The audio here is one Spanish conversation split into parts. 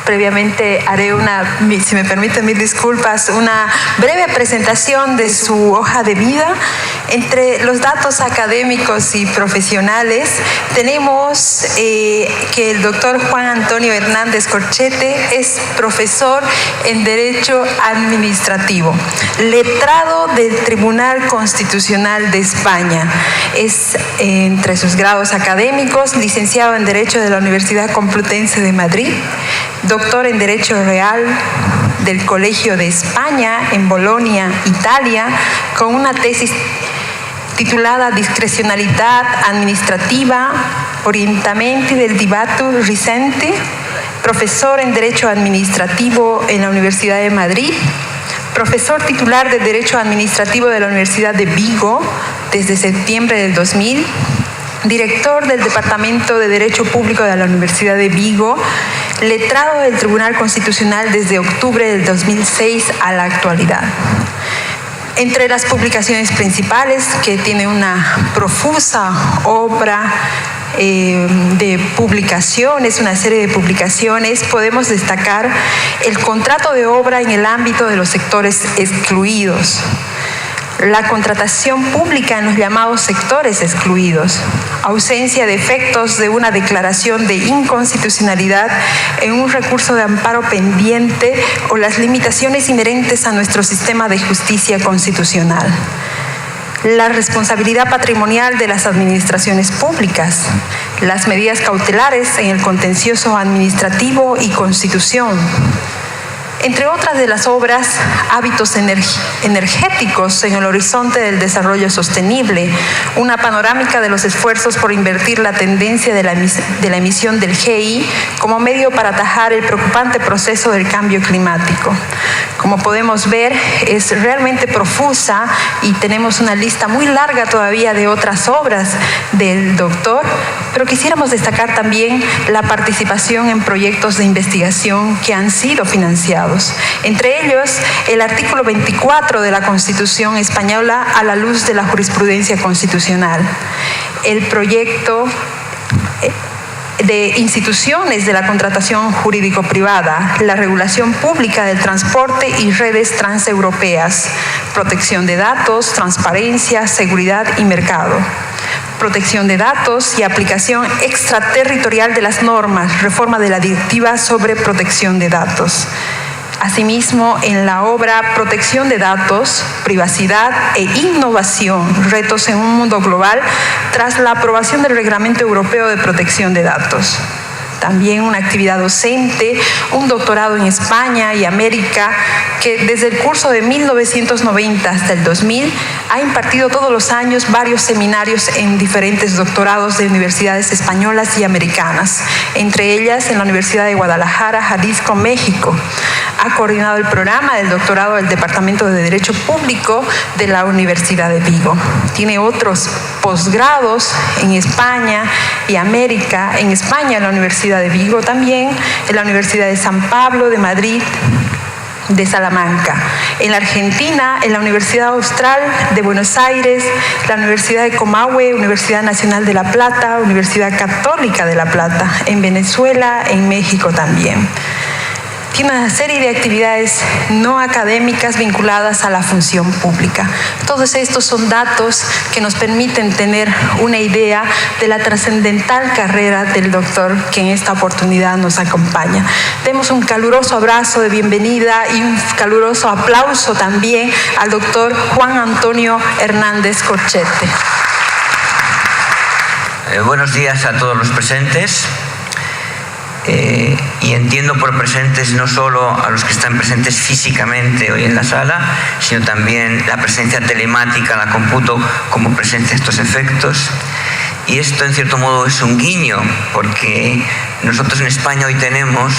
Previamente haré si me permiten mis disculpas, una breve presentación de su hoja de vida. Entre los datos académicos y profesionales tenemos que el doctor Juan Antonio Hernández Corchete es profesor en Derecho Administrativo, letrado del Tribunal Constitucional de España. Es, entre sus grados académicos, licenciado en Derecho de la Universidad Complutense de Madrid, doctor en Derecho Real del Colegio de España en Bolonia, Italia, con una tesis titulada Discrecionalidad Administrativa, Orientamenti del Dibattito Recente, profesor en Derecho Administrativo en la Universidad de Madrid, profesor titular de Derecho Administrativo de la Universidad de Vigo desde septiembre del 2000, director del Departamento de Derecho Público de la Universidad de Vigo, letrado del Tribunal Constitucional desde octubre del 2006 a la actualidad. Entre las publicaciones principales, que tiene una profusa obra de publicaciones, una serie de publicaciones, podemos destacar el contrato de obra en el ámbito de los sectores excluidos, la contratación pública en los llamados sectores excluidos, ausencia de efectos de una declaración de inconstitucionalidad en un recurso de amparo pendiente o las limitaciones inherentes a nuestro sistema de justicia constitucional, la responsabilidad patrimonial de las administraciones públicas, las medidas cautelares en el contencioso administrativo y Constitución. Entre otras de las obras, hábitos energéticos en el horizonte del desarrollo sostenible, una panorámica de los esfuerzos por invertir la tendencia de la emisión del GI como medio para atajar el preocupante proceso del cambio climático. Como podemos ver, es realmente profusa y tenemos una lista muy larga todavía de otras obras del doctor, pero quisiéramos destacar también la participación en proyectos de investigación que han sido financiados. Entre ellos, el artículo 24 de la Constitución española a la luz de la jurisprudencia constitucional, el proyecto de instituciones de la contratación jurídico-privada, la regulación pública del transporte y redes transeuropeas, protección de datos, transparencia, seguridad y mercado, protección de datos y aplicación extraterritorial de las normas, reforma de la directiva sobre protección de datos. Asimismo, en la obra Protección de datos, privacidad e innovación, retos en un mundo global, tras la aprobación del Reglamento Europeo de Protección de Datos. También una actividad docente, un doctorado en España y América, que desde el curso de 1990 hasta el 2000 ha impartido todos los años varios seminarios en diferentes doctorados de universidades españolas y americanas, entre ellas en la Universidad de Guadalajara, Jalisco, México. Ha coordinado el programa del doctorado del Departamento de Derecho Público de la Universidad de Vigo. Tiene otros posgrados en España y América, en España en la Universidad de Vigo también, en la Universidad de San Pablo, de Madrid, de Salamanca, en la Argentina, en la Universidad Austral de Buenos Aires, la Universidad de Comahue, Universidad Nacional de La Plata, Universidad Católica de La Plata, en Venezuela, en México también. Tiene una serie de actividades no académicas vinculadas a la función pública. Todos estos son datos que nos permiten tener una idea de la trascendental carrera del doctor que en esta oportunidad nos acompaña. Demos un caluroso abrazo de bienvenida y un caluroso aplauso también al doctor Juan Antonio Hernández Corchete. Buenos días a todos los presentes. Y entiendo por presentes no solo a los que están presentes físicamente hoy en la sala, sino también la presencia telemática, la computo como presencia de estos efectos. Y esto en cierto modo es un guiño, porque nosotros en España hoy tenemos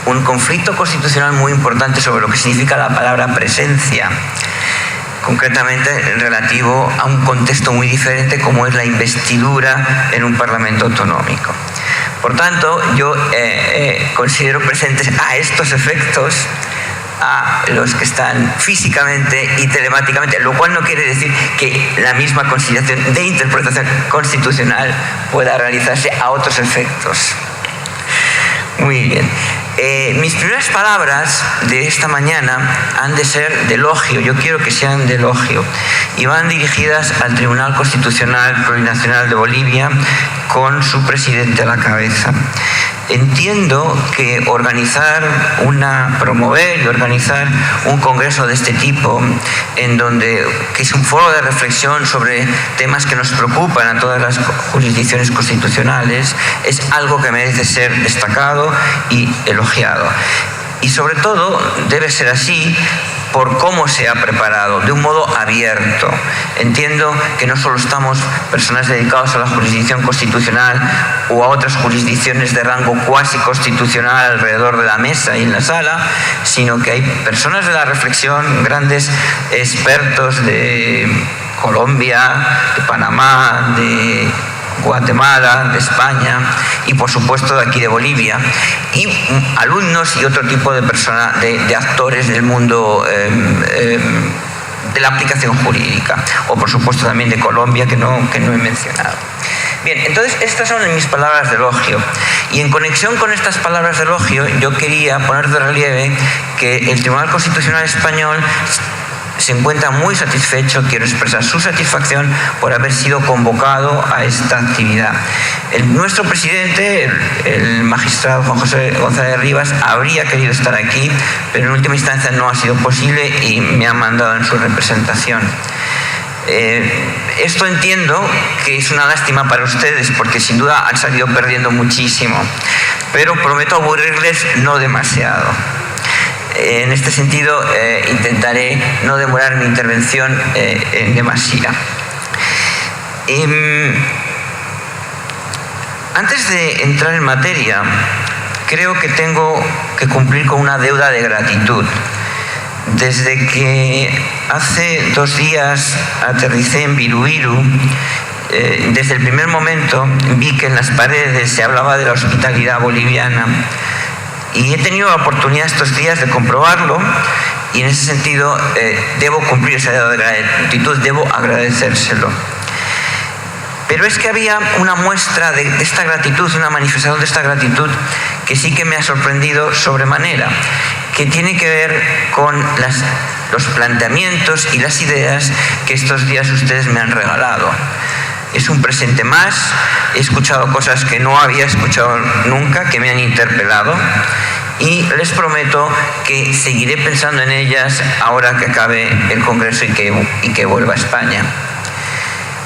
un conflicto constitucional muy importante sobre lo que significa la palabra presencia, concretamente relativo a un contexto muy diferente como es la investidura en un parlamento autonómico. Por tanto, yo considero presentes a estos efectos a los que están físicamente y telemáticamente, lo cual no quiere decir que la misma consideración de interpretación constitucional pueda realizarse a otros efectos. Muy bien. Mis primeras palabras de esta mañana han de ser de elogio, yo quiero que sean de elogio, y van dirigidas al Tribunal Constitucional Plurinacional de Bolivia con su presidente a la cabeza. Entiendo que promover y organizar un congreso de este tipo, que es un foro de reflexión sobre temas que nos preocupan a todas las jurisdicciones constitucionales, es algo que merece ser destacado y elogiado. Y sobre todo debe ser así por cómo se ha preparado, de un modo abierto. Entiendo que no solo estamos personas dedicadas a la jurisdicción constitucional o a otras jurisdicciones de rango cuasi constitucional alrededor de la mesa y en la sala, sino que hay personas de la reflexión, grandes expertos de Colombia, de Panamá, de Guatemala, de España y por supuesto de aquí de Bolivia, y alumnos y otro tipo de personas, de actores del mundo de la aplicación jurídica, o por supuesto también de Colombia que no he mencionado. Bien, entonces estas son mis palabras de elogio, y en conexión con estas palabras de elogio yo quería poner de relieve que el Tribunal Constitucional Español se encuentra muy satisfecho, quiero expresar su satisfacción por haber sido convocado a esta actividad. Nuestro presidente, el magistrado Juan José González Rivas, habría querido estar aquí, pero en última instancia no ha sido posible y me ha mandado en su representación. Esto entiendo que es una lástima para ustedes porque sin duda han salido perdiendo muchísimo, pero prometo aburrirles no demasiado. En este sentido, intentaré no demorar mi intervención en demasía. Antes de entrar en materia, creo que tengo que cumplir con una deuda de gratitud. Desde que hace 2 días aterricé en Viru, desde el primer momento vi que en las paredes se hablaba de la hospitalidad boliviana. Y he tenido la oportunidad estos días de comprobarlo, y en ese sentido debo cumplir esa deuda de gratitud, debo agradecérselo. Pero es que había una muestra de esta gratitud, una manifestación de esta gratitud que sí que me ha sorprendido sobremanera, que tiene que ver con los planteamientos y las ideas que estos días ustedes me han regalado. Es un presente más, he escuchado cosas que no había escuchado nunca, que me han interpelado, y les prometo que seguiré pensando en ellas ahora que acabe el Congreso y que vuelva a España.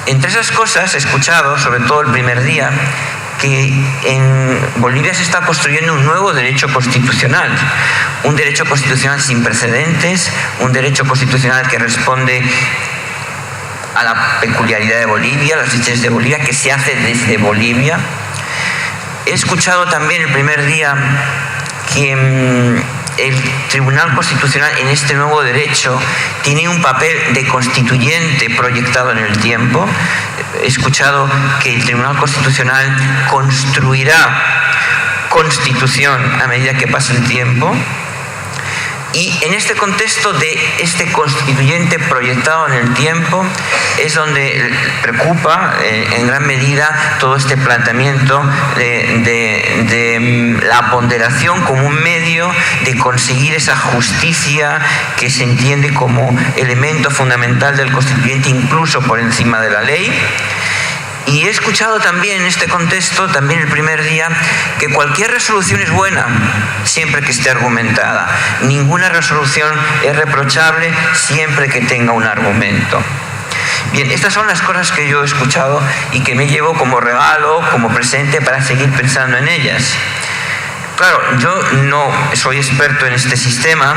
Entre esas cosas he escuchado, sobre todo el primer día, que en Bolivia se está construyendo un nuevo derecho constitucional, un derecho constitucional sin precedentes, un derecho constitucional que responde a la peculiaridad de Bolivia, las leyes de Bolivia, que se hace desde Bolivia. He escuchado también el primer día que el Tribunal Constitucional en este nuevo derecho tiene un papel de constituyente proyectado en el tiempo. He escuchado que el Tribunal Constitucional construirá constitución a medida que pase el tiempo. Y en este contexto de este constituyente proyectado en el tiempo es donde preocupa en gran medida todo este planteamiento de la ponderación como un medio de conseguir esa justicia que se entiende como elemento fundamental del constituyente, incluso por encima de la ley. Y he escuchado también en este contexto, también el primer día, que cualquier resolución es buena, siempre que esté argumentada. Ninguna resolución es reprochable siempre que tenga un argumento. Bien, estas son las cosas que yo he escuchado y que me llevo como regalo, como presente para seguir pensando en ellas. Claro, yo no soy experto en este sistema,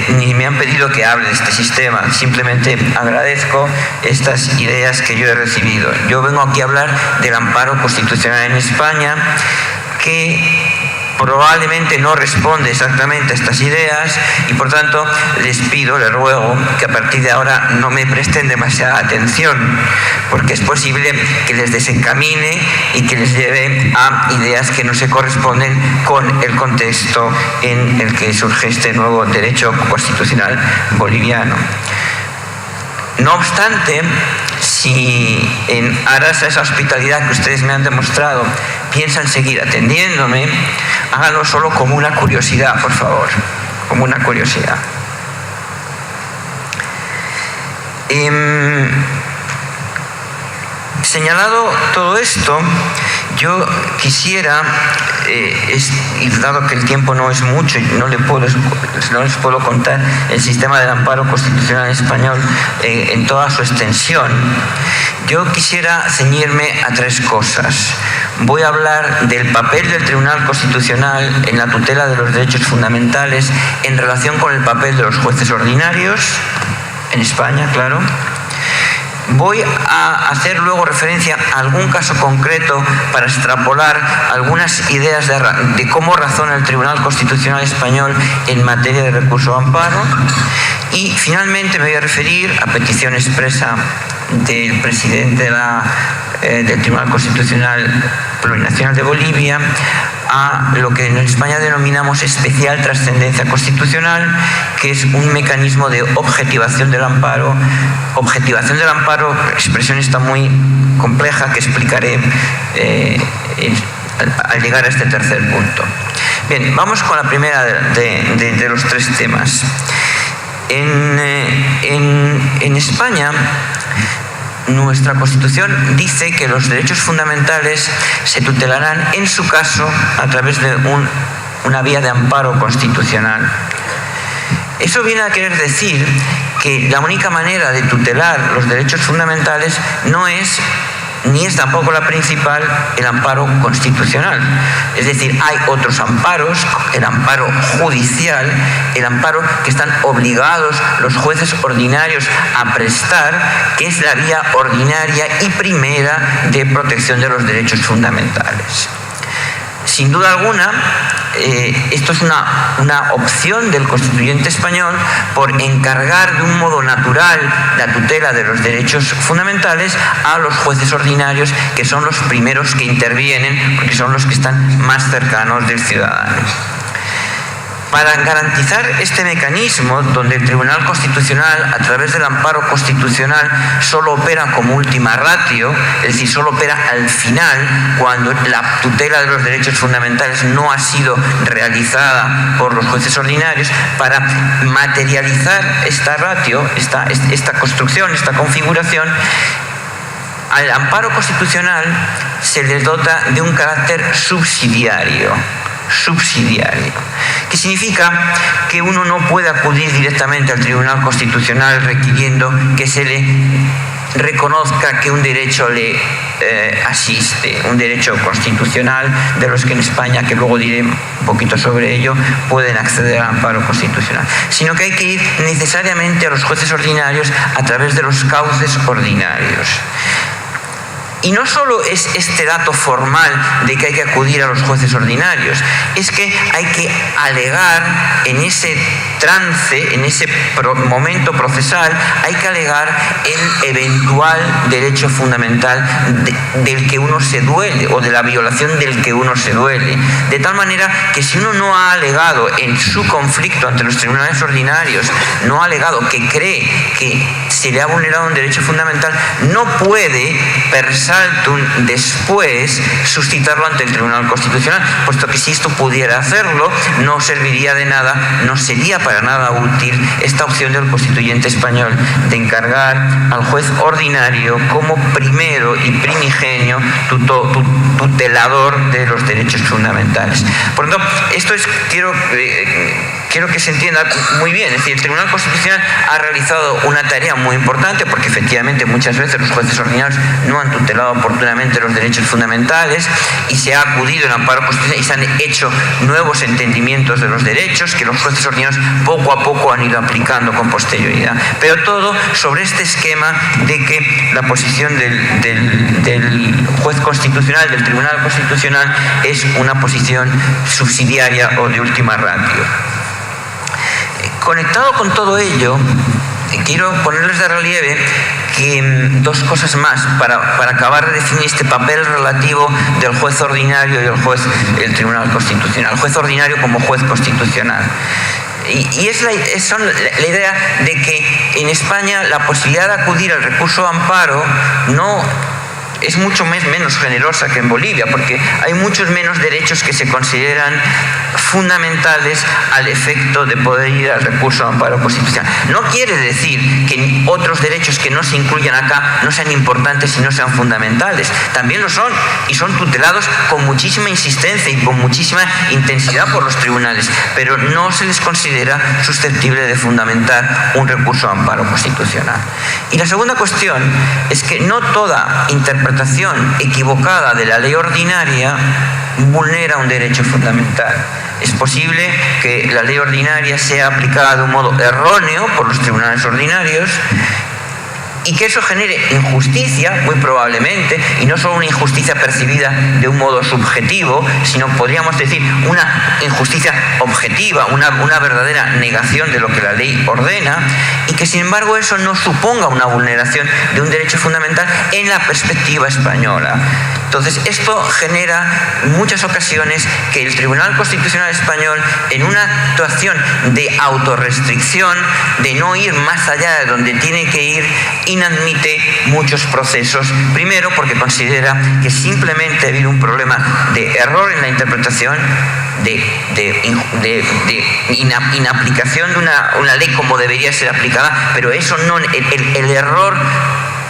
ni me han pedido que hable de este sistema, simplemente agradezco estas ideas que yo he recibido. Yo vengo aquí a hablar del amparo constitucional en España, que probablemente no responde exactamente a estas ideas, y por tanto les ruego que a partir de ahora no me presten demasiada atención, porque es posible que les desencamine y que les lleve a ideas que no se corresponden con el contexto en el que surge este nuevo derecho constitucional boliviano. No obstante, si en aras a esa hospitalidad que ustedes me han demostrado piensan seguir atendiéndome, háganlo solo como una curiosidad, por favor, como una curiosidad. Señalado todo esto, yo quisiera, y dado que el tiempo no es mucho y no les puedo contar el sistema del amparo constitucional español en toda su extensión, yo quisiera ceñirme a tres cosas. Voy a hablar del papel del Tribunal Constitucional en la tutela de los derechos fundamentales en relación con el papel de los jueces ordinarios, en España, claro. Voy a hacer luego referencia a algún caso concreto para extrapolar algunas ideas de cómo razona el Tribunal Constitucional Español en materia de recurso de amparo. Y finalmente me voy a referir a petición expresa del presidente del Tribunal Constitucional Plurinacional de Bolivia, a lo que en España denominamos especial trascendencia constitucional, que es un mecanismo de objetivación del amparo. Objetivación del amparo, expresión está muy compleja que explicaré al llegar a este tercer punto. Bien, vamos con la primera de los tres temas. En España, nuestra Constitución dice que los derechos fundamentales se tutelarán, en su caso, a través de una vía de amparo constitucional. Eso viene a querer decir que la única manera de tutelar los derechos fundamentales no es, ni es tampoco la principal, el amparo constitucional. Es decir, hay otros amparos, el amparo judicial, el amparo que están obligados los jueces ordinarios a prestar, que es la vía ordinaria y primera de protección de los derechos fundamentales. Sin duda alguna, esto es una opción del constituyente español por encargar de un modo natural la tutela de los derechos fundamentales a los jueces ordinarios, que son los primeros que intervienen, porque son los que están más cercanos del ciudadano. Para garantizar este mecanismo, donde el Tribunal Constitucional, a través del amparo constitucional, solo opera como última ratio, es decir, solo opera al final, cuando la tutela de los derechos fundamentales no ha sido realizada por los jueces ordinarios, para materializar esta ratio, esta construcción, esta configuración, al amparo constitucional se le dota de un carácter subsidiario, que significa que uno no puede acudir directamente al Tribunal Constitucional requiriendo que se le reconozca que un derecho le asiste, un derecho constitucional de los que en España, que luego diré un poquito sobre ello, pueden acceder al amparo constitucional, sino que hay que ir necesariamente a los jueces ordinarios a través de los cauces ordinarios. Y no solo es este dato formal de que hay que acudir a los jueces ordinarios, es que hay que alegar en ese trance, en ese momento procesal, hay que alegar el eventual derecho fundamental del que uno se duele, o de la violación del que uno se duele. De tal manera que si uno no ha alegado en su conflicto ante los tribunales ordinarios, no ha alegado que cree que se le ha vulnerado un derecho fundamental, no puede per saltum después suscitarlo ante el Tribunal Constitucional, puesto que si esto pudiera hacerlo, no serviría de nada, no sería para nada útil esta opción del constituyente español de encargar al juez ordinario como primero y primigenio tutelador de los derechos fundamentales. Por lo tanto, esto es, quiero que se entienda muy bien. Es decir, el Tribunal Constitucional ha realizado una tarea muy importante, porque efectivamente muchas veces los jueces ordinarios no han tutelado oportunamente los derechos fundamentales, y se ha acudido en amparo constitucional y se han hecho nuevos entendimientos de los derechos que los jueces ordinarios poco a poco han ido aplicando con posterioridad. Pero todo sobre este esquema de que la posición del juez constitucional, del Tribunal Constitucional, es una posición subsidiaria o de última ratio. Conectado con todo ello, quiero ponerles de relieve que dos cosas más para acabar de definir este papel relativo del juez ordinario y el Tribunal Constitucional. El juez ordinario como juez constitucional. Y es la idea de que en España la posibilidad de acudir al recurso de amparo no es mucho menos generosa que en Bolivia, porque hay muchos menos derechos que se consideran fundamentales al efecto de poder ir al recurso de amparo constitucional. No quiere decir que otros derechos que no se incluyan acá no sean importantes y no sean fundamentales. También lo son, y son tutelados con muchísima insistencia y con muchísima intensidad por los tribunales, pero no se les considera susceptible de fundamentar un recurso de amparo constitucional. Y la segunda cuestión es que no toda interpretación equivocada de la ley ordinaria vulnera un derecho fundamental. Es posible que la ley ordinaria sea aplicada de un modo erróneo por los tribunales ordinarios y que eso genere injusticia, muy probablemente, y no solo una injusticia percibida de un modo subjetivo, sino podríamos decir una injusticia objetiva, una verdadera negación de lo que la ley ordena, y que sin embargo eso no suponga una vulneración de un derecho fundamental en la perspectiva española. Entonces, esto genera en muchas ocasiones que el Tribunal Constitucional Español, en una actuación de autorrestricción, de no ir más allá de donde tiene que ir, inadmite muchos procesos. Primero, porque considera que simplemente ha habido un problema de error en la interpretación, de inaplicación de una ley como debería ser aplicada, pero eso no, el error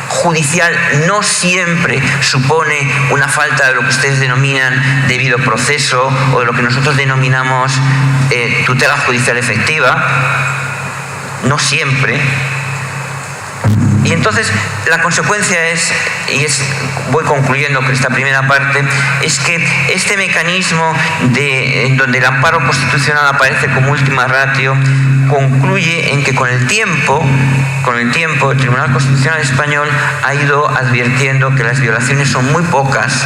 judicial no siempre supone una falta de lo que ustedes denominan debido proceso o de lo que nosotros denominamos tutela judicial efectiva. No siempre. Y entonces la consecuencia voy concluyendo con esta primera parte, es que este mecanismo en donde el amparo constitucional aparece como última ratio concluye en que con el tiempo el Tribunal Constitucional Español ha ido advirtiendo que las violaciones son muy pocas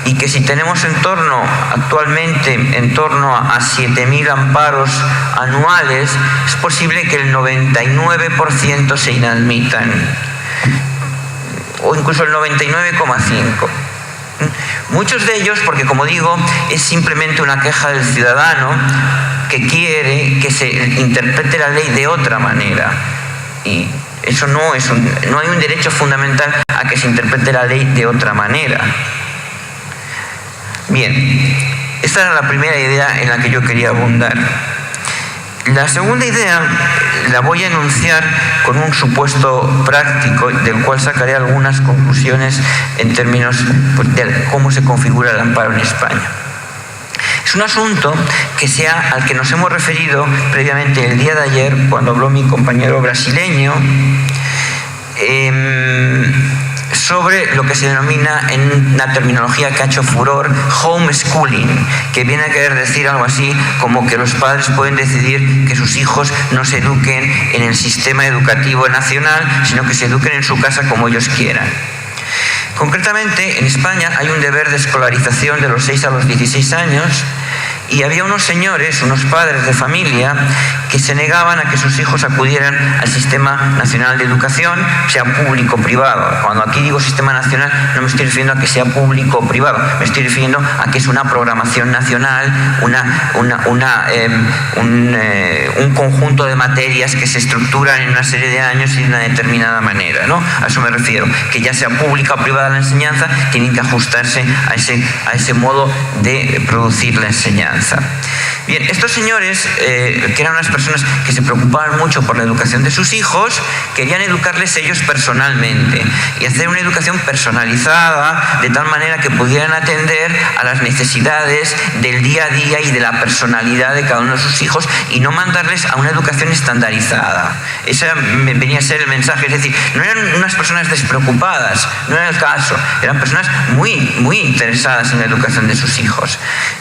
y que si tenemos actualmente en torno a 7.000 amparos anuales, es posible que el 99% se inadmitan, o incluso el 99,5%. Muchos de ellos, porque como digo, es simplemente una queja del ciudadano que quiere que se interprete la ley de otra manera. Y eso no hay un derecho fundamental a que se interprete la ley de otra manera. Bien, esta era la primera idea en la que yo quería abundar. La segunda idea la voy a enunciar con un supuesto práctico del cual sacaré algunas conclusiones en términos de cómo se configura el amparo en España. Es un asunto al que nos hemos referido previamente el día de ayer cuando habló mi compañero brasileño sobre lo que se denomina en una terminología que ha hecho furor homeschooling, que viene a querer decir algo así como que los padres pueden decidir que sus hijos no se eduquen en el sistema educativo nacional, sino que se eduquen en su casa como ellos quieran. Concretamente, en España hay un deber de escolarización de los 6 a los 16 años y había unos padres de familia, que se negaban a que sus hijos acudieran al Sistema Nacional de Educación, sea público o privado. Cuando aquí digo Sistema Nacional, no me estoy refiriendo a que sea público o privado, me estoy refiriendo a que es una programación nacional, un conjunto de materias que se estructuran en una serie de años y de una determinada manera, ¿no? A eso me refiero, que ya sea pública o privada la enseñanza, tienen que ajustarse a ese modo de producir la enseñanza. Bien, estos señores, que eran unas personas que se preocupaban mucho por la educación de sus hijos, querían educarles ellos personalmente y hacer una educación personalizada de tal manera que pudieran atender a las necesidades del día a día y de la personalidad de cada uno de sus hijos y no mandarles a una educación estandarizada. Ese venía a ser el mensaje, es decir, no eran unas personas despreocupadas, no era el caso, eran personas muy, muy interesadas en la educación de sus hijos.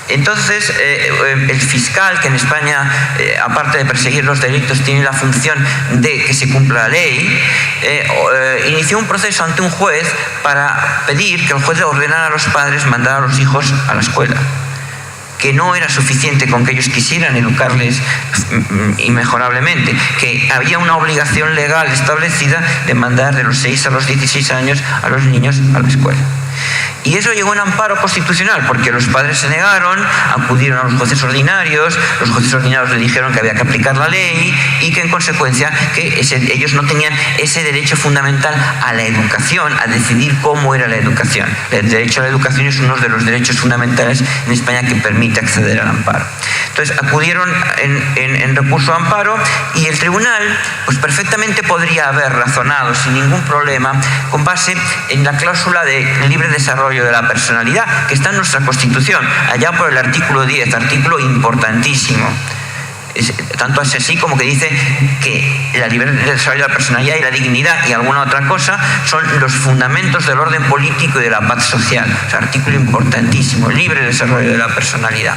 Entonces, el fiscal, que en España, aparte de perseguir los delitos, tiene la función de que se cumpla la ley, inició un proceso ante un juez para pedir que el juez ordenara a los padres mandar a los hijos a la escuela, que no era suficiente con que ellos quisieran educarles inmejorablemente, que había una obligación legal establecida de mandar de los 6 a los 16 años a los niños a la escuela. Y eso llegó en amparo constitucional, porque los padres se negaron, acudieron a los jueces ordinarios, los jueces ordinarios le dijeron que había que aplicar la ley y que en consecuencia que ellos no tenían ese derecho fundamental a la educación, a decidir cómo era la educación. El derecho a la educación es uno de los derechos fundamentales en España que permite acceder al amparo. Entonces acudieron en recurso a amparo y el tribunal pues perfectamente podría haber razonado sin ningún problema con base en la cláusula de libre desarrollo de la personalidad que está en nuestra Constitución, allá por el artículo 10, artículo importantísimo. Tanto es así como que dice que la libertad de desarrollo de la personalidad y la dignidad y alguna otra cosa son los fundamentos del orden político y de la paz social. O sea, artículo importantísimo, libre desarrollo de la personalidad.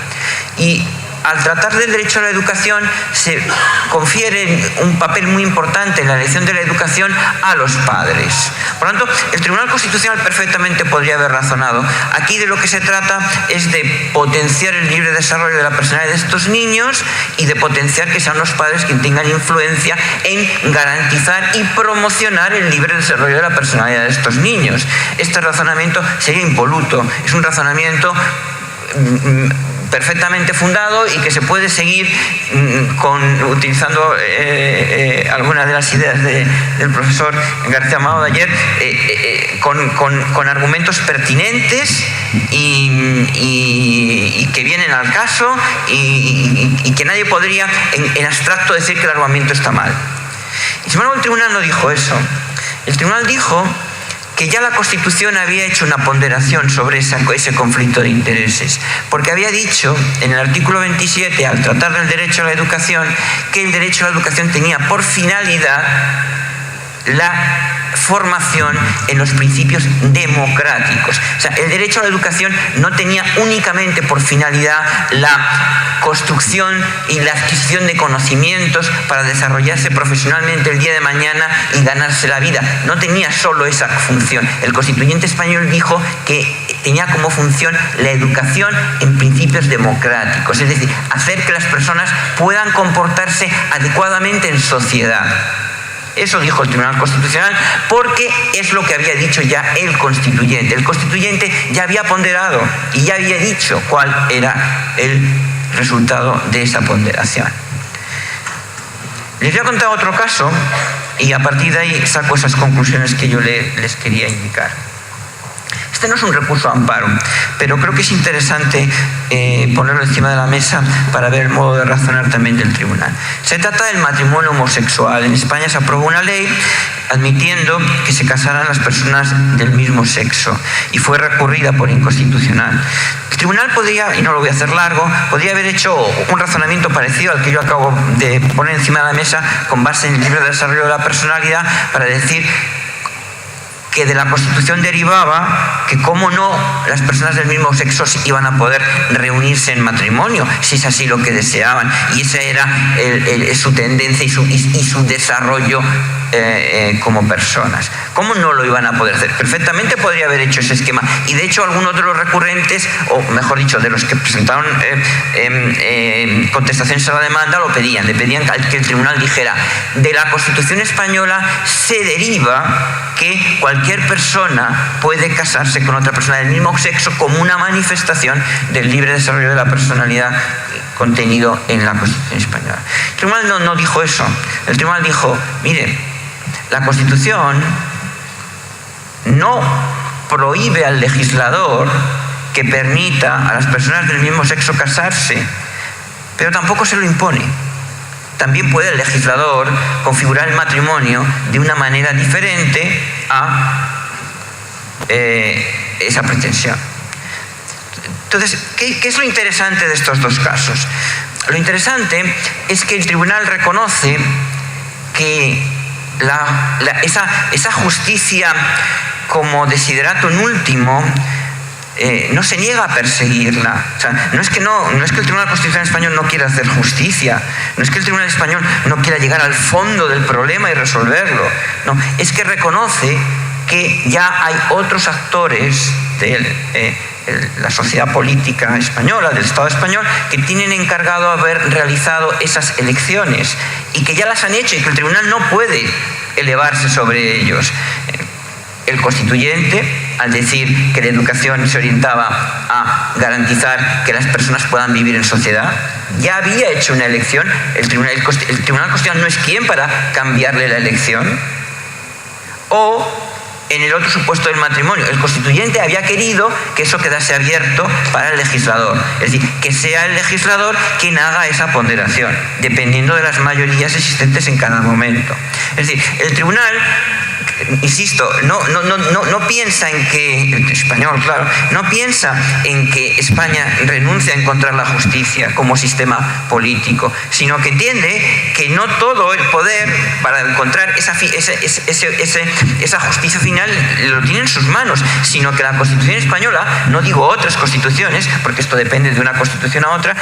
Y al tratar del derecho a la educación se confiere un papel muy importante en la elección de la educación a los padres. Por lo tanto, el Tribunal Constitucional perfectamente podría haber razonado. Aquí de lo que se trata es de potenciar el libre desarrollo de la personalidad de estos niños y de potenciar que sean los padres quienes tengan influencia en garantizar y promocionar el libre desarrollo de la personalidad de estos niños. Este razonamiento sería impoluto, es un razonamiento perfectamente fundado y que se puede seguir utilizando algunas de las ideas del profesor García Amado de ayer, con argumentos pertinentes y que vienen al caso y que nadie podría en abstracto decir que el argumento está mal. Y sin embargo el tribunal no dijo eso. El tribunal dijo que ya la Constitución había hecho una ponderación sobre ese conflicto de intereses, porque había dicho en el artículo 27, al tratar del derecho a la educación, que el derecho a la educación tenía por finalidad la formación en los principios democráticos. O sea, el derecho a la educación no tenía únicamente por finalidad la construcción y la adquisición de conocimientos para desarrollarse profesionalmente el día de mañana y ganarse la vida. No tenía solo esa función. El constituyente español dijo que tenía como función la educación en principios democráticos, es decir, hacer que las personas puedan comportarse adecuadamente en sociedad. Eso dijo el Tribunal Constitucional porque es lo que había dicho ya el constituyente. El constituyente ya había ponderado y ya había dicho cuál era el resultado de esa ponderación. Les voy a contar otro caso y a partir de ahí saco esas conclusiones que yo les quería indicar. Este no es un recurso a amparo, pero creo que es interesante ponerlo encima de la mesa para ver el modo de razonar también del tribunal. Se trata del matrimonio homosexual. En España se aprobó una ley admitiendo que se casaran las personas del mismo sexo y fue recurrida por inconstitucional. El tribunal podría, y no lo voy a hacer largo, podría haber hecho un razonamiento parecido al que yo acabo de poner encima de la mesa con base en el libre desarrollo de la personalidad para decir que de la Constitución derivaba que cómo no las personas del mismo sexo iban a poder reunirse en matrimonio, si es así lo que deseaban, y esa era su tendencia y su desarrollo como personas. ¿Cómo no lo iban a poder hacer? Perfectamente podría haber hecho ese esquema, y de hecho algunos de los recurrentes, o mejor dicho, de los que presentaron contestaciones a la demanda, le pedían que el tribunal dijera: de la Constitución española se deriva que cualquier persona puede casarse con otra persona del mismo sexo como una manifestación del libre desarrollo de la personalidad contenido en la Constitución española. El tribunal no dijo eso. El tribunal dijo: mire, la Constitución no prohíbe al legislador que permita a las personas del mismo sexo casarse, pero tampoco se lo impone. También puede el legislador configurar el matrimonio de una manera diferente a esa pretensión. Entonces, ¿qué es lo interesante de estos dos casos? Lo interesante es que el tribunal reconoce que esa justicia como desideratum último no se niega a perseguirla. O sea, no es que el Tribunal Constitucional Español no quiera hacer justicia, no es que el Tribunal Español no quiera llegar al fondo del problema y resolverlo. No, es que reconoce que ya hay otros actores de la sociedad política española, del Estado español, que tienen encargado haber realizado esas elecciones y que ya las han hecho y que el tribunal no puede elevarse sobre ellos. El constituyente, al decir que la educación se orientaba a garantizar que las personas puedan vivir en sociedad, ya había hecho una elección. El Tribunal Constitucional no es quien para cambiarle la elección. O en el otro supuesto del matrimonio, el constituyente había querido que eso quedase abierto para el legislador. Es decir, que sea el legislador quien haga esa ponderación, dependiendo de las mayorías existentes en cada momento. Es decir, el tribunal, insisto, no piensa en que, el español, claro, no piensa en que España renuncie a encontrar la justicia como sistema político, sino que entiende que no todo el poder para encontrar esa justicia final lo tiene en sus manos, sino que la Constitución española, no digo otras constituciones, porque esto depende de una constitución a otra,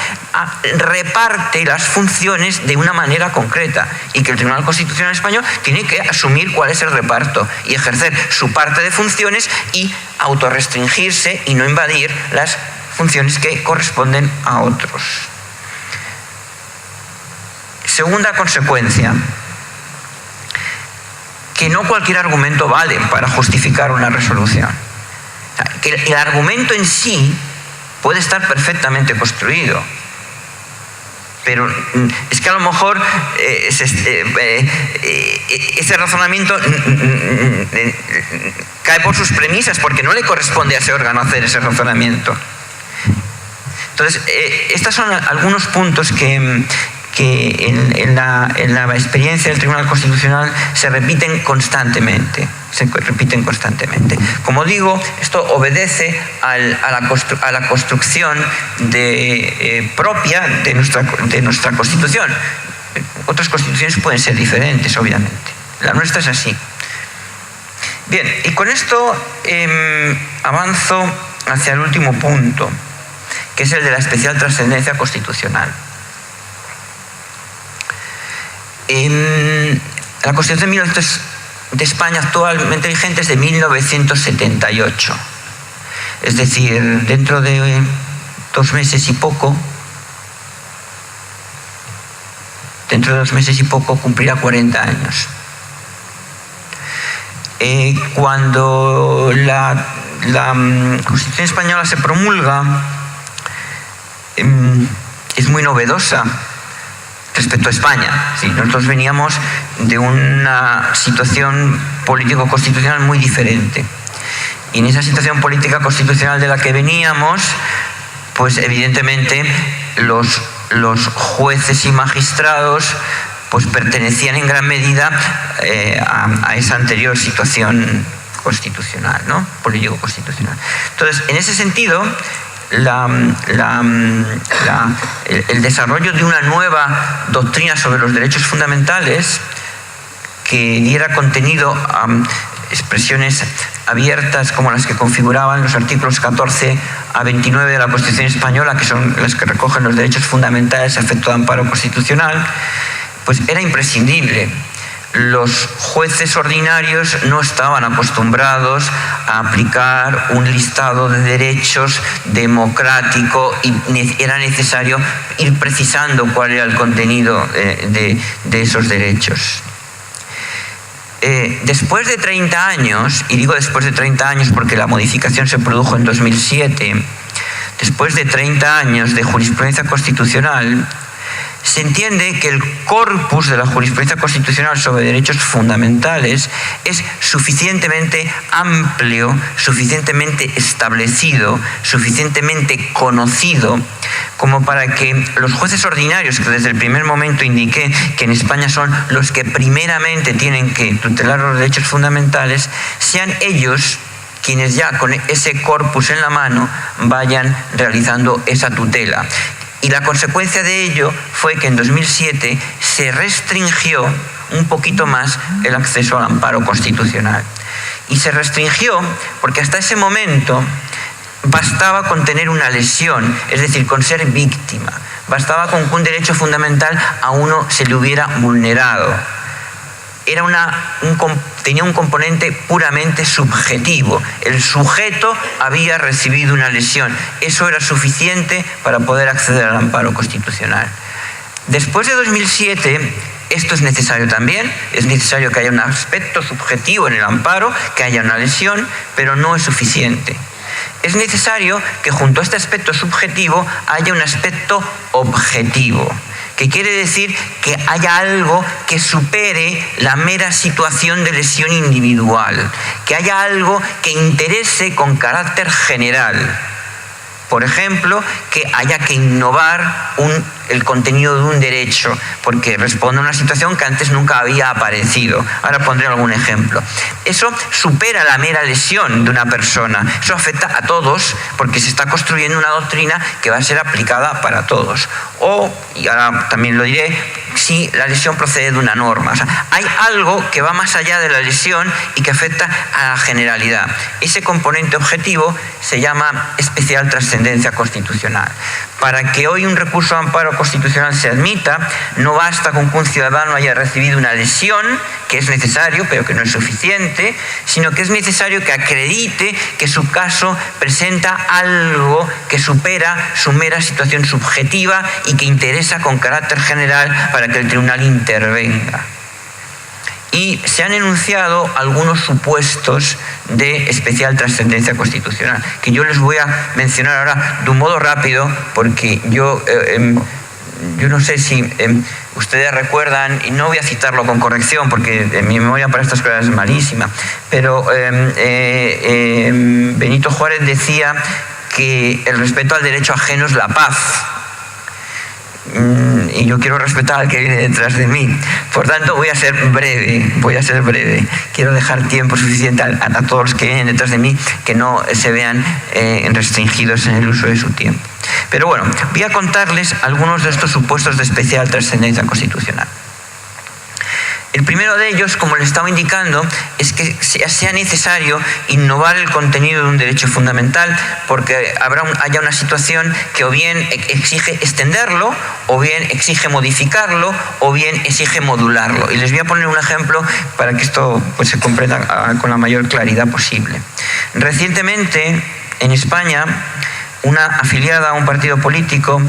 reparte las funciones de una manera concreta, y que el Tribunal Constitucional español tiene que asumir cuál es el reparto y ejercer su parte de funciones y autorrestringirse y no invadir las funciones que corresponden a otros. Segunda consecuencia, que no cualquier argumento vale para justificar una resolución. O sea, que el argumento en sí puede estar perfectamente construido, pero es que a lo mejor ese razonamiento cae por sus premisas, porque no le corresponde a ese órgano hacer ese razonamiento. Entonces, estos son algunos puntos que en la experiencia del Tribunal Constitucional se repiten constantemente. Como digo, esto obedece a la construcción propia de nuestra Constitución. Otras constituciones pueden ser diferentes, obviamente. La nuestra es así. Bien, y con esto avanzo hacia el último punto, que es el de la especial trascendencia constitucional. La Constitución de España actualmente vigente es de 1978. Es decir, dentro de 2 meses y poco cumplirá 40 años. Cuando la Constitución española se promulga, es muy novedosa respecto a España. Sí, nosotros veníamos de una situación político-constitucional muy diferente. Y en esa situación política constitucional de la que veníamos, pues evidentemente los jueces y magistrados pues pertenecían en gran medida a esa anterior situación constitucional, ¿no? Político-constitucional. Entonces, en ese sentido, el desarrollo de una nueva doctrina sobre los derechos fundamentales que diera contenido a expresiones abiertas como las que configuraban los artículos 14 a 29 de la Constitución española, que son las que recogen los derechos fundamentales a efecto de amparo constitucional, pues era imprescindible. Los jueces ordinarios no estaban acostumbrados a aplicar un listado de derechos democrático y era necesario ir precisando cuál era el contenido de esos derechos. Después de 30 años, y digo después de 30 años porque la modificación se produjo en 2007, después de 30 años de jurisprudencia constitucional, se entiende que el corpus de la jurisprudencia constitucional sobre derechos fundamentales es suficientemente amplio, suficientemente establecido, suficientemente conocido, como para que los jueces ordinarios, que desde el primer momento indiqué que en España son los que primeramente tienen que tutelar los derechos fundamentales, sean ellos quienes ya con ese corpus en la mano vayan realizando esa tutela. Y la consecuencia de ello fue que en 2007 se restringió un poquito más el acceso al amparo constitucional. Y se restringió porque hasta ese momento bastaba con tener una lesión, es decir, con ser víctima. Bastaba con que un derecho fundamental a uno se le hubiera vulnerado. Tenía un componente puramente subjetivo. El sujeto había recibido una lesión. Eso era suficiente para poder acceder al amparo constitucional. Después de 2007, Esto es necesario también, es necesario que haya un aspecto subjetivo en el amparo, que haya una lesión, pero no es suficiente. Es necesario que junto a este aspecto subjetivo haya un aspecto objetivo, que quiere decir que haya algo que supere la mera situación de lesión individual, que haya algo que interese con carácter general. Por ejemplo, que haya que innovar el contenido de un derecho, porque responde a una situación que antes nunca había aparecido. Ahora pondré algún ejemplo. Eso supera la mera lesión de una persona. Eso afecta a todos, porque se está construyendo una doctrina que va a ser aplicada para todos. O, y ahora también lo diré, si la lesión procede de una norma. O sea, hay algo que va más allá de la lesión y que afecta a la generalidad. Ese componente objetivo se llama especial trascendencia constitucional. Para que hoy un recurso de amparo constitucional se admita, no basta con que un ciudadano haya recibido una lesión, que es necesario, pero que no es suficiente, sino que es necesario que acredite que su caso presenta algo que supera su mera situación subjetiva y que interesa con carácter general para que el tribunal intervenga. Y se han enunciado algunos supuestos de especial trascendencia constitucional, que yo les voy a mencionar ahora de un modo rápido, porque yo no sé si ustedes recuerdan, y no voy a citarlo con corrección, porque mi memoria para estas cosas es malísima, pero Benito Juárez decía que el respeto al derecho ajeno es la paz. Y yo quiero respetar al que viene detrás de mí. Por tanto, voy a ser breve. Quiero dejar tiempo suficiente a todos los que vienen detrás de mí, que no se vean restringidos en el uso de su tiempo. Pero bueno, voy a contarles algunos de estos supuestos de especial trascendencia constitucional. El primero de ellos, como les estaba indicando, es que sea necesario innovar el contenido de un derecho fundamental, porque haya una situación que o bien exige extenderlo, o bien exige modificarlo, o bien exige modularlo. Y les voy a poner un ejemplo para que esto pues, se comprenda con la mayor claridad posible. Recientemente, en España, una afiliada a un partido político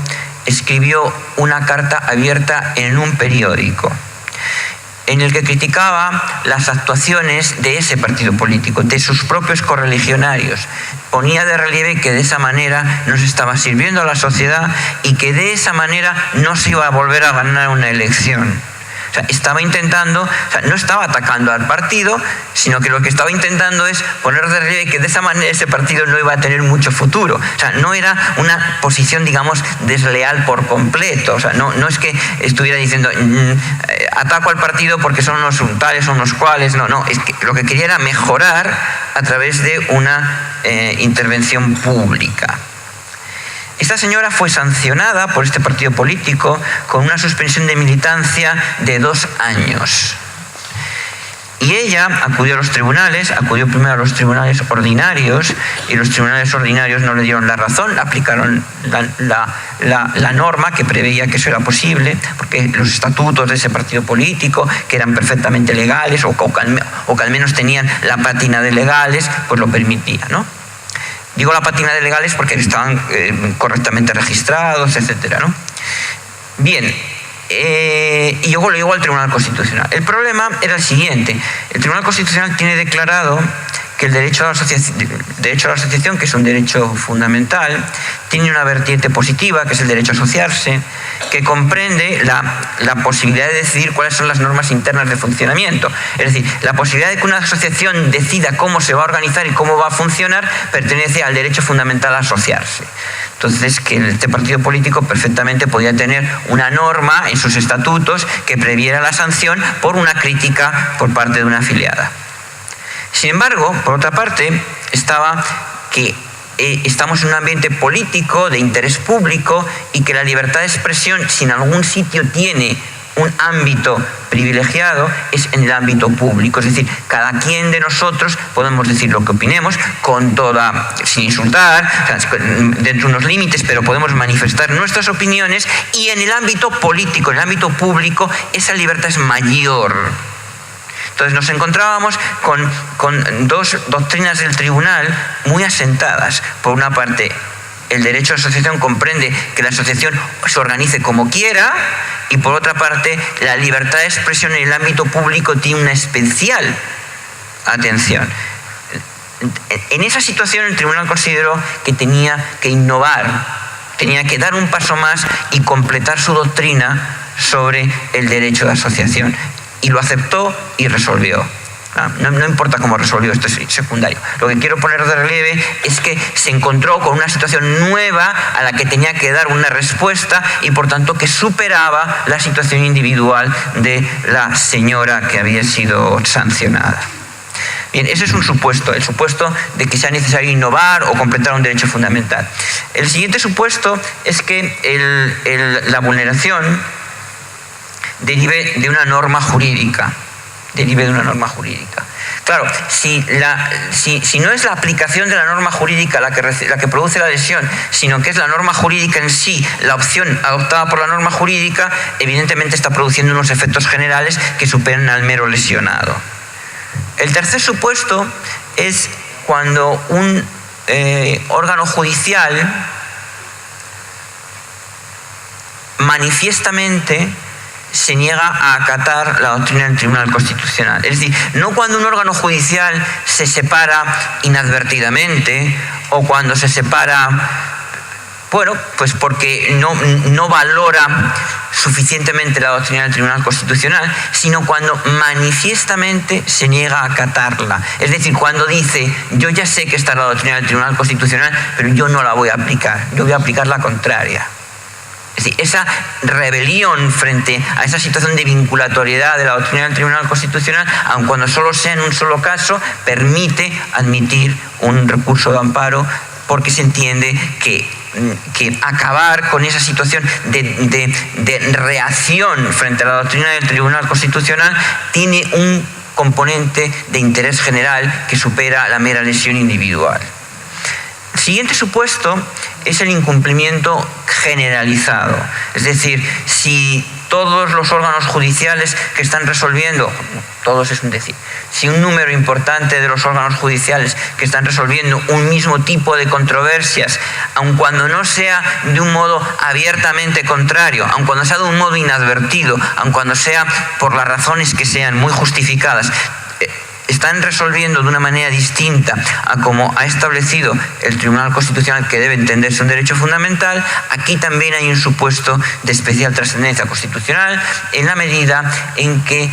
escribió una carta abierta en un periódico, en el que criticaba las actuaciones de ese partido político, de sus propios correligionarios. Ponía de relieve que de esa manera no se estaba sirviendo a la sociedad y que de esa manera no se iba a volver a ganar una elección. O sea, no estaba atacando al partido, sino que lo que estaba intentando es poner de relieve que de esa manera ese partido no iba a tener mucho futuro. O sea, no era una posición, digamos, desleal por completo. O sea, no es que estuviera diciendo ataco al partido porque son unos tales o unos cuales. No, es que lo que quería era mejorar a través de una intervención pública. Esta señora fue sancionada por este partido político con una suspensión de militancia de 2 años. Y ella acudió a los tribunales, acudió primero a los tribunales ordinarios, y los tribunales ordinarios no le dieron la razón, aplicaron la norma que preveía que eso era posible, porque los estatutos de ese partido político, que eran perfectamente legales, o que al menos tenían la pátina de legales, pues lo permitía, ¿no? Digo la pátina de legales porque estaban correctamente registrados, etcétera, ¿no? Bien, y luego lo llevó al Tribunal Constitucional. El problema era el siguiente: el Tribunal Constitucional tiene declarado que el derecho a la asociación, que es un derecho fundamental, tiene una vertiente positiva, que es el derecho a asociarse, que comprende la posibilidad de decidir cuáles son las normas internas de funcionamiento. Es decir, la posibilidad de que una asociación decida cómo se va a organizar y cómo va a funcionar pertenece al derecho fundamental a asociarse. Entonces, que este partido político perfectamente podía tener una norma en sus estatutos que previera la sanción por una crítica por parte de una afiliada. Sin embargo, por otra parte, estamos en un ambiente político de interés público y que la libertad de expresión, si en algún sitio tiene un ámbito privilegiado, es en el ámbito público. Es decir, cada quien de nosotros podemos decir lo que opinemos, sin insultar, dentro de unos límites, pero podemos manifestar nuestras opiniones, y en el ámbito político, en el ámbito público, esa libertad es mayor. Entonces nos encontrábamos con 2 doctrinas del tribunal muy asentadas. Por una parte, el derecho a asociación comprende que la asociación se organice como quiera, y por otra parte la libertad de expresión en el ámbito público tiene una especial atención. En esa situación el tribunal consideró que tenía que innovar, tenía que dar un paso más y completar su doctrina sobre el derecho de asociación. Y lo aceptó y resolvió. No importa cómo resolvió, esto es secundario. Lo que quiero poner de relieve es que se encontró con una situación nueva a la que tenía que dar una respuesta y por tanto que superaba la situación individual de la señora que había sido sancionada. Bien, ese es un supuesto, el supuesto de que sea necesario innovar o completar un derecho fundamental. El siguiente supuesto es que la vulneración derive de una norma jurídica. Claro, si no es la aplicación de la norma jurídica la que produce la lesión, sino que es la norma jurídica en sí, la opción adoptada por la norma jurídica, evidentemente está produciendo unos efectos generales que superan al mero lesionado. El tercer supuesto es cuando un órgano judicial manifiestamente se niega a acatar la doctrina del Tribunal Constitucional. Es decir, no cuando un órgano judicial se separa inadvertidamente o cuando se separa, bueno, pues porque no valora suficientemente la doctrina del Tribunal Constitucional, sino cuando manifiestamente se niega a acatarla. Es decir, cuando dice, yo ya sé que está la doctrina del Tribunal Constitucional, pero yo no la voy a aplicar, yo voy a aplicar la contraria. Es decir, esa rebelión frente a esa situación de vinculatoriedad de la doctrina del Tribunal Constitucional, aun cuando solo sea en un solo caso, permite admitir un recurso de amparo porque se entiende que acabar con esa situación de reacción frente a la doctrina del Tribunal Constitucional tiene un componente de interés general que supera la mera lesión individual. El siguiente supuesto es el incumplimiento generalizado. Es decir, si todos los órganos judiciales que están resolviendo, todos es un decir, si un número importante de los órganos judiciales que están resolviendo un mismo tipo de controversias, aun cuando no sea de un modo abiertamente contrario, aun cuando sea de un modo inadvertido, aun cuando sea por las razones que sean muy justificadas, están resolviendo de una manera distinta a como ha establecido el Tribunal Constitucional que debe entenderse un derecho fundamental, aquí también hay un supuesto de especial trascendencia constitucional en la medida en que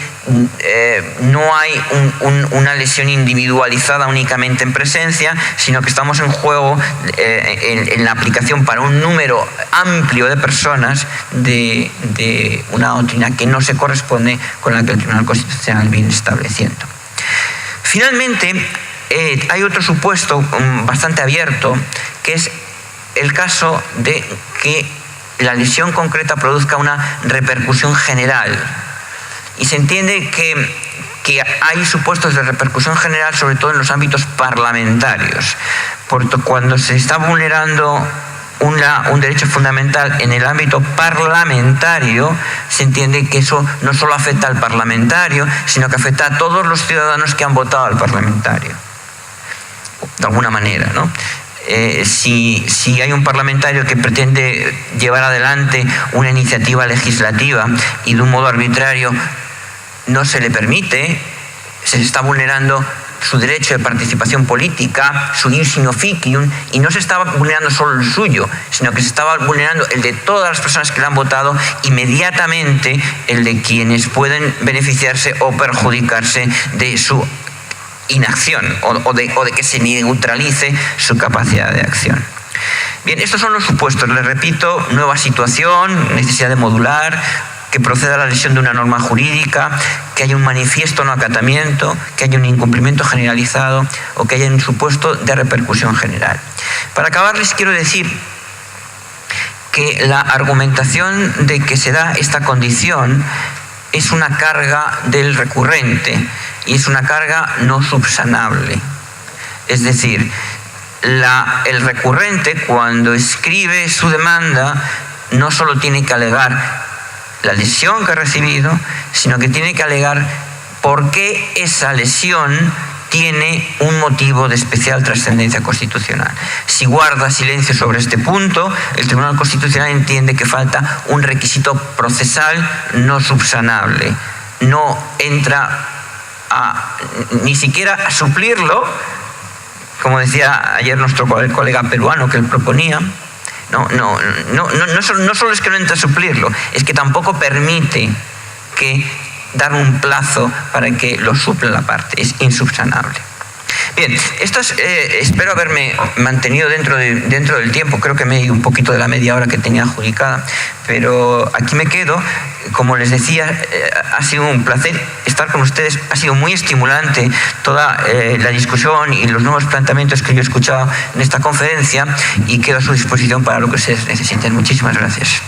no hay una lesión individualizada únicamente en presencia, sino que estamos en juego en la aplicación para un número amplio de personas de una doctrina que no se corresponde con la que el Tribunal Constitucional viene estableciendo. Finalmente, hay otro supuesto bastante abierto, que es el caso de que la lesión concreta produzca una repercusión general. Y se entiende que hay supuestos de repercusión general, sobre todo en los ámbitos parlamentarios. Porque cuando se está vulnerando un derecho fundamental en el ámbito parlamentario, se entiende que eso no solo afecta al parlamentario, sino que afecta a todos los ciudadanos que han votado al parlamentario, de alguna manera, ¿no? Si hay un parlamentario que pretende llevar adelante una iniciativa legislativa y de un modo arbitrario no se le permite, se está vulnerando su derecho de participación política, su ius in officium, y no se estaba vulnerando solo el suyo, sino que se estaba vulnerando el de todas las personas que le han votado, inmediatamente el de quienes pueden beneficiarse o perjudicarse de su inacción o de que se neutralice su capacidad de acción. Bien, estos son los supuestos. Les repito, nueva situación, necesidad de modular, que proceda a la lesión de una norma jurídica, que haya un manifiesto no acatamiento, que haya un incumplimiento generalizado o que haya un supuesto de repercusión general. Para acabar, les quiero decir que la argumentación de que se da esta condición es una carga del recurrente y es una carga no subsanable. Es decir, el recurrente, cuando escribe su demanda, no solo tiene que alegar la lesión que ha recibido, sino que tiene que alegar por qué esa lesión tiene un motivo de especial trascendencia constitucional. Si guarda silencio sobre este punto, el Tribunal Constitucional entiende que falta un requisito procesal no subsanable. No entra ni siquiera a suplirlo, como decía ayer nuestro colega peruano que él proponía. No solo es que no entra a suplirlo, es que tampoco permite dar un plazo para que lo supla la parte. Es insubsanable. Bien, espero haberme mantenido dentro del tiempo. Creo que me he ido un poquito de la media hora que tenía adjudicada, pero aquí me quedo. Como les decía, ha sido un placer estar con ustedes. Ha sido muy estimulante toda la discusión y los nuevos planteamientos que yo he escuchado en esta conferencia, y quedo a su disposición para lo que ustedes necesiten. Muchísimas gracias.